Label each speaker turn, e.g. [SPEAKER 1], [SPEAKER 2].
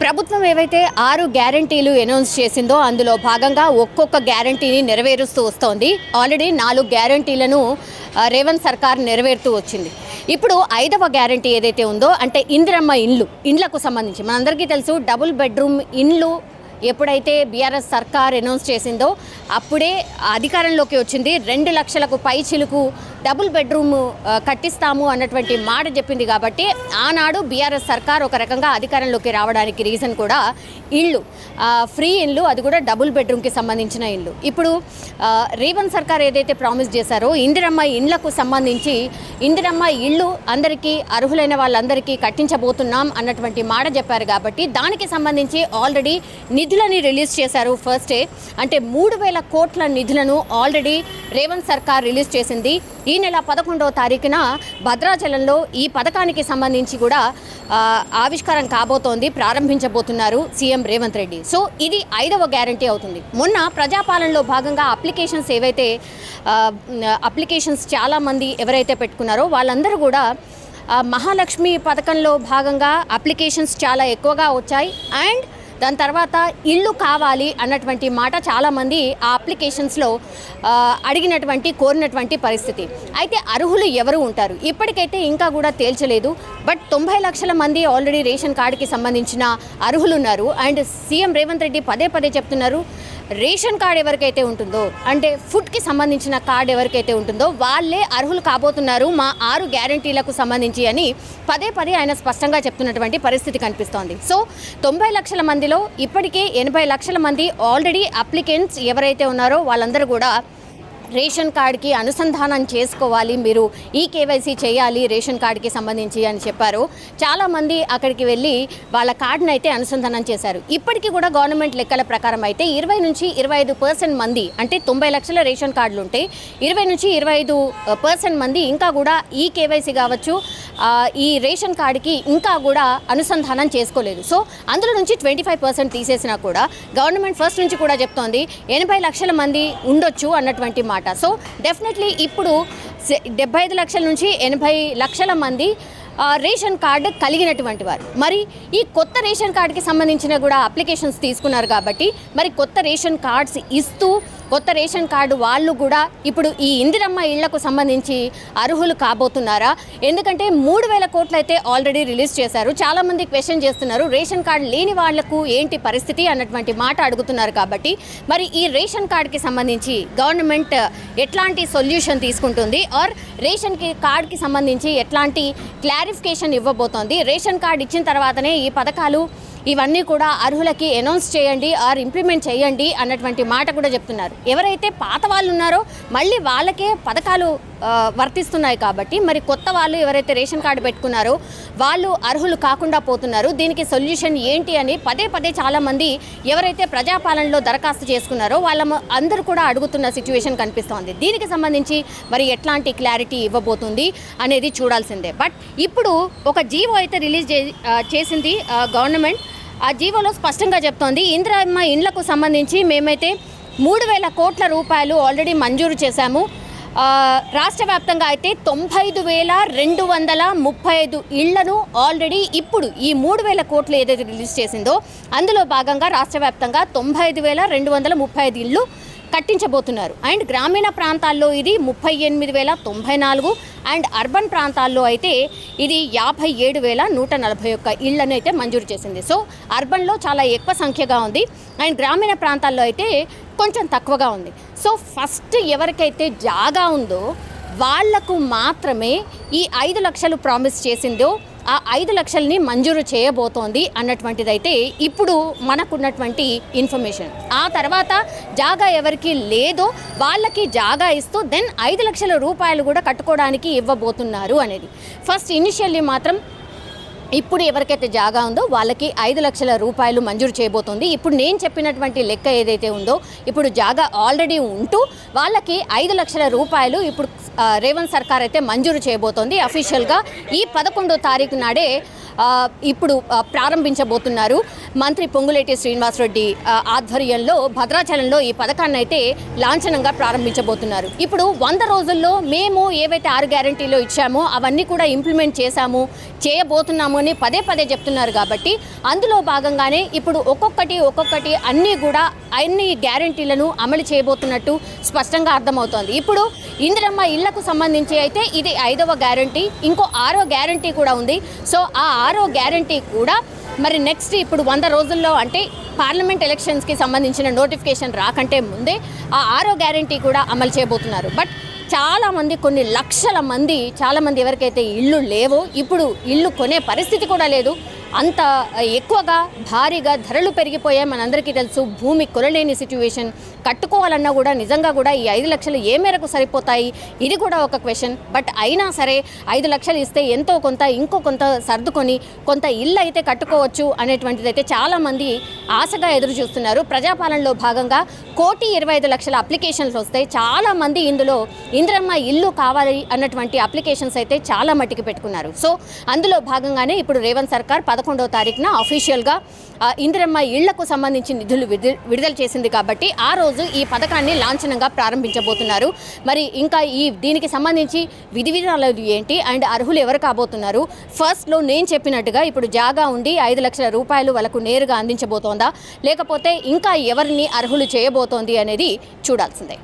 [SPEAKER 1] ప్రభుత్వం ఏవైతే 6 గ్యారంటీలు అనౌన్స్ చేసిందో అందులో భాగంగా ఒక్కొక్క గ్యారంటీని నెరవేరుస్తూ వస్తోంది. ఆల్రెడీ 4 గ్యారంటీలను రేవంత్ సర్కార్ నెరవేరుతూ వచ్చింది. ఇప్పుడు 5వ గ్యారంటీ ఏదైతే ఉందో అంటే ఇందిరమ్మ ఇండ్లకు సంబంధించి మనందరికీ తెలుసు, డబుల్ బెడ్రూమ్ ఇండ్లు ఎప్పుడైతే బీఆర్ఎస్ సర్కార్ అనౌన్స్ చేసిందో అప్పుడే అధికారంలోకి వచ్చింది. 2 లక్షలకు పైచిలుకు డబుల్ బెడ్రూమ్ కట్టిస్తాము అన్నటువంటి మాట చెప్పింది. కాబట్టి ఆనాడు బీఆర్ఎస్ సర్కార్ ఒక రకంగా అధికారంలోకి రావడానికి రీజన్ కూడా ఇళ్ళు, ఫ్రీ ఇళ్ళు, అది కూడా డబుల్ బెడ్రూమ్కి సంబంధించిన ఇళ్ళు. ఇప్పుడు రేవంత్ సర్కార్ ఏదైతే ప్రామిస్ చేశారో ఇందిరమ్మ ఇండ్లకు సంబంధించి ఇందిరమ్మ ఇళ్ళు అందరికీ అర్హులైన వాళ్ళందరికీ కట్టించబోతున్నాం అన్నటువంటి మాట చెప్పారు. కాబట్టి దానికి సంబంధించి ఆల్రెడీ నిధులని రిలీజ్ చేశారు. ఫస్టే అంటే 3,000 కోట్ల నిధులను ఆల్రెడీ రేవంత్ సర్కార్ రిలీజ్ చేసింది. ఈ నెల 11వ తారీఖున భద్రాచలంలో ఈ పథకానికి సంబంధించి కూడా ఆవిష్కారం కాబోతోంది, ప్రారంభించబోతున్నారు సీఎం రేవంత్ రెడ్డి. సో ఇది 5వ గ్యారంటీ అవుతుంది. మొన్న ప్రజాపాలనలో భాగంగా అప్లికేషన్స్ చాలామంది ఎవరైతే పెట్టుకున్నారో వాళ్ళందరూ కూడా మహాలక్ష్మి పథకంలో భాగంగా అప్లికేషన్స్ చాలా ఎక్కువగా వచ్చాయి. అండ్ దాని తర్వాత ఇల్లు కావాలి అన్నటువంటి మాట చాలామంది ఆ అప్లికేషన్స్లో కోరినటువంటి పరిస్థితి. అయితే అర్హులు ఎవరు ఉంటారు ఇప్పటికైతే ఇంకా కూడా తేల్చలేదు. బట్ 90 లక్షల మంది ఆల్రెడీ రేషన్ కార్డుకి సంబంధించిన అర్హులు ఉన్నారు. అండ్ సీఎం రేవంత్ రెడ్డి పదే పదే చెప్తున్నారు, రేషన్ కార్డు ఎవరికైతే ఉంటుందో అంటే ఫుడ్కి సంబంధించిన కార్డు ఎవరికైతే ఉంటుందో వాళ్ళే అర్హులు కాబోతున్నారు మా 6 గ్యారంటీలకు సంబంధించి అని పదే పదే ఆయన స్పష్టంగా చెప్తున్నటువంటి పరిస్థితి కనిపిస్తోంది. సో 90 లక్షల మందిలో ఇప్పటికే 80 లక్షల మంది ఆల్రెడీ అప్లికెంట్స్ ఎవరైతే ఉన్నారో వాళ్ళందరూ కూడా రేషన్ కార్డుకి అనుసంధానం చేసుకోవాలి, మీరు ఈ కేవైసీ చేయాలి రేషన్ కార్డుకి సంబంధించి అని చెప్పారు. చాలామంది అక్కడికి వెళ్ళి వాళ్ళ కార్డును అయితే అనుసంధానం చేశారు. ఇప్పటికీ కూడా గవర్నమెంట్ లెక్కల ప్రకారం అయితే 20 నుంచి 25% మంది అంటే 90 లక్షల రేషన్ కార్డులు ఉంటే 20 నుంచి 25% మంది ఇంకా కూడా ఈ కేవైసీ కావచ్చు ఈ రేషన్ కార్డుకి ఇంకా కూడా అనుసంధానం చేసుకోలేదు. సో అందులో నుంచి 25% తీసేసినా కూడా గవర్నమెంట్ ఫస్ట్ నుంచి కూడా చెప్తోంది 80 లక్షల మంది ఉండొచ్చు అన్నటువంటి మాట. సో డెఫినెట్లీ ఇప్పుడు 75 లక్షల నుంచి 80 లక్షల మంది రేషన్ కార్డు కలిగినటువంటి వారు. మరి ఈ కొత్త రేషన్ కార్డుకి సంబంధించిన కూడా అప్లికేషన్స్ తీసుకున్నారు. కాబట్టి మరి కొత్త రేషన్ కార్డ్స్ ఇస్తూ కొత్త రేషన్ కార్డు వాళ్ళు కూడా ఇప్పుడు ఈ ఇందిరమ్మ ఇళ్లకు సంబంధించి అర్హులు కాబోతున్నారా? ఎందుకంటే 3,000 కోట్లు అయితే ఆల్రెడీ రిలీజ్ చేశారు. చాలామంది క్వశ్చన్ చేస్తున్నారు, రేషన్ కార్డు లేని వాళ్లకు ఏంటి పరిస్థితి అన్నటువంటి మాట అడుగుతున్నారు. కాబట్టి మరి ఈ రేషన్ కార్డుకి సంబంధించి గవర్నమెంట్ ఎట్లాంటి సొల్యూషన్ తీసుకుంటుంది, ఆర్ రేషన్ కార్డుకి సంబంధించి ఎట్లాంటి క్లారిఫికేషన్ ఇవ్వబోతోంది, రేషన్ కార్డు ఇచ్చిన తర్వాతనే ఈ పథకాలు ఇవన్నీ కూడా అర్హులకి అనౌన్స్ చేయండి ఆర్ ఇంప్లిమెంట్ చేయండి అన్నటువంటి మాట కూడా చెప్తున్నారు. ఎవరైతే పాత వాళ్ళు ఉన్నారో మళ్ళీ వాళ్ళకే పథకాలు వర్తిస్తున్నాయి. కాబట్టి మరి కొత్త వాళ్ళు ఎవరైతే రేషన్ కార్డు పెట్టుకున్నారో వాళ్ళు అర్హులు కాకుండా పోతున్నారు. దీనికి సొల్యూషన్ ఏంటి అని పదే పదే చాలామంది ఎవరైతే ప్రజాపాలనలో దరఖాస్తు చేసుకున్నారో వాళ్ళ అందరూ కూడా అడుగుతున్న సిచ్యువేషన్ కనిపిస్తోంది. దీనికి సంబంధించి మరి ఎట్లాంటి క్లారిటీ ఇవ్వబోతుంది అనేది చూడాల్సిందే. బట్ ఇప్పుడు ఒక జీవో అయితే రిలీజ్ చేసింది గవర్నమెంట్. ఆ జీవోలో స్పష్టంగా చెప్తోంది ఇందిరమ్మ ఇండ్లకు సంబంధించి మేమైతే 3,000 కోట్ల రూపాయలు ఆల్రెడీ మంజూరు చేశాము. రాష్ట్ర వ్యాప్తంగా అయితే 95,235 ఇళ్లను ఆల్రెడీ ఇప్పుడు ఈ 3,000 కోట్లు ఏదైతే రిలీజ్ చేసిందో అందులో భాగంగా రాష్ట్ర వ్యాప్తంగా 95,235 ఇళ్ళు కట్టించబోతున్నారు. అండ్ గ్రామీణ ప్రాంతాల్లో ఇది 38,094 అండ్ అర్బన్ ప్రాంతాల్లో అయితే ఇది 57,141 ఇళ్లను అయితే మంజూరు చేసింది. సో అర్బన్లో చాలా ఎక్కువ సంఖ్యగా ఉంది అండ్ గ్రామీణ ప్రాంతాల్లో అయితే కొంచెం తక్కువగా ఉంది. సో ఫస్ట్ ఎవరికైతే జాగా ఉందో వాళ్లకు మాత్రమే ఈ 5 లక్షలు ప్రామిస్ చేసిందో ఆ 5 లక్షల్ని మంజూరు చేయబోతోంది అన్నటువంటిదైతే ఇప్పుడు మనకున్నటువంటి ఇన్ఫర్మేషన్. ఆ తర్వాత జాగా ఎవరికి లేదో వాళ్ళకి జాగా ఇస్తూ దెన్ 5 లక్షల రూపాయలు కూడా కట్టుకోవడానికి ఇవ్వబోతున్నారు అనేది. ఫస్ట్ ఇనిషియల్లీ మాత్రం ఇప్పుడు ఎవరికైతే జాగా ఉందో వాళ్ళకి 5 లక్షల రూపాయలు మంజూరు చేయబోతోంది. ఇప్పుడు నేను చెప్పినటువంటి లెక్క ఏదైతే ఉందో ఇప్పుడు జాగా ఆల్రెడీ ఉంటూ వాళ్ళకి 5 లక్షల రూపాయలు ఇప్పుడు రేవంత్ సర్కార్ అయితే మంజూరు చేయబోతోంది. అఫీషియల్గా ఈ 11వ తారీఖు నాడే ఇప్పుడు ప్రారంభించబోతున్నారు. మంత్రి పొంగులేటి శ్రీనివాసరెడ్డి ఆధ్వర్యంలో భద్రాచలంలో ఈ పథకాన్ని అయితే లాంఛనంగా ప్రారంభించబోతున్నారు. ఇప్పుడు 100 రోజుల్లో మేము ఏవైతే 6 గ్యారంటీలో ఇచ్చామో అవన్నీ కూడా ఇంప్లిమెంట్ చేయబోతున్నాము అని పదే పదే చెప్తున్నారు కాబట్టి అందులో భాగంగానే ఇప్పుడు ఒక్కొక్కటి అన్ని గ్యారంటీలను అమలు చేయబోతున్నట్టు స్పష్టంగా అర్థమవుతోంది. ఇప్పుడు ఇందిరమ్మ ఇళ్లకు సంబంధించి అయితే ఇది 5వ గ్యారంటీ, ఇంకో 6వ గ్యారంటీ కూడా ఉంది. సో ఆ 6వ గ్యారంటీ కూడా మరి నెక్స్ట్ ఇప్పుడు 100 రోజుల్లో అంటే పార్లమెంట్ ఎలక్షన్స్కి సంబంధించిన నోటిఫికేషన్ రాకంటే ముందే ఆ 6వ గ్యారంటీ కూడా అమలు చేయబోతున్నారు. బట్ చాలామంది కొన్ని లక్షల మంది చాలామంది ఎవరికైతే ఇళ్ళు లేవో ఇప్పుడు ఇల్లు కొనే పరిస్థితి కూడా లేదు. అంత ఎక్కువగా భారీగా ధరలు పెరిగిపోయాయి, మనందరికీ తెలుసు. భూమి కొనలేని సిచ్యువేషన్, కట్టుకోవాలన్నా కూడా నిజంగా కూడా ఈ 5 లక్షలు ఏ మేరకు సరిపోతాయి, ఇది కూడా ఒక క్వశ్చన్. బట్ అయినా సరే 5 లక్షలు ఇస్తే ఎంతో కొంత ఇంకో కొంత సర్దుకొని కొంత ఇల్లు అయితే కట్టుకోవచ్చు అనేటువంటిది అయితే చాలామంది ఆశగా ఎదురు చూస్తున్నారు. ప్రజాపాలనలో భాగంగా 1,25,00,000 అప్లికేషన్స్ వస్తాయి. చాలామంది ఇందులో ఇందిరమ్మ ఇల్లు కావాలి అన్నటువంటి అప్లికేషన్స్ అయితే చాలా మట్టికి పెట్టుకున్నారు. సో అందులో భాగంగానే ఇప్పుడు రేవంత్ సర్కార్ 11వ తారీఖున అఫీషియల్గా ఇందిరమ్మ ఇళ్లకు సంబంధించి నిధులు విడుదల చేసింది కాబట్టి ఆ రోజు ఈ పథకాన్ని లాంఛనంగా ప్రారంభించబోతున్నారు. మరి ఇంకా దీనికి సంబంధించి విధి విధానాలు ఏంటి అండ్ అర్హులు ఎవరు కాబోతున్నారు? ఫస్ట్లో నేను చెప్పినట్టుగా ఇప్పుడు జాగా ఉండి 5 లక్షల రూపాయలు వాళ్ళకు నేరుగా అందించబోతోందా, లేకపోతే ఇంకా ఎవరిని అర్హులు చేయబోతోంది అనేది చూడాల్సిందే.